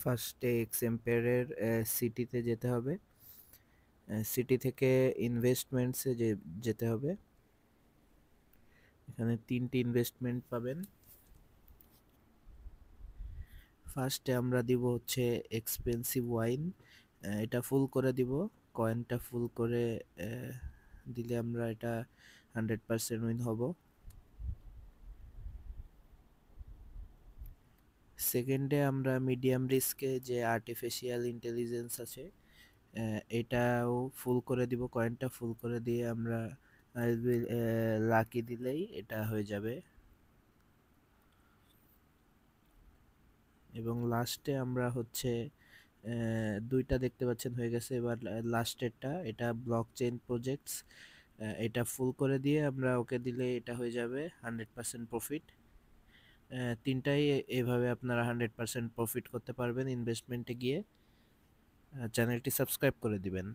ফার্স্টে এক্সএম্পেয়ারের সিটিতে যেতে হবে। সিটি থেকে ইনভেস্টমেন্টসে যেতে হবে। এখানে 3টি ইনভেস্টমেন্ট পাবেন। ফার্স্টে আমরা দিব হচ্ছে এক্সপেন্সিভ ওয়াইন, এটা ফুল করে দিব। কয়েনটা ফুল করে দিলে আমরা এটা 100% উইন হব। সেকেন্ডে আমরা মিডিয়াম রিস্কে যে আর্টিফিশিয়াল ইন্টেলিজেন্স আছে এটাও ফুল করে দিব, কয়েনটা ফুল করে দিয়ে আমরা লাকি দিলেই এটা হয়ে যাবে। এবং লাস্টে আমরা হচ্ছে দুইটা দেখতে পাচ্ছেন হয়ে গেছে। এবার লাস্টেরটা এটা ব্লক চেইন প্রজেক্টস, এটা ফুল করে দিয়ে আমরা ওকে দিলে এটা হয়ে যাবে 100% প্রফিট। তিনটাই এভাবে আপনারা 100% প্রফিট করতে পারবেন ইনভেস্টমেন্টে গিয়ে। চ্যানেলটি সাবস্ক্রাইব করে দিবেন।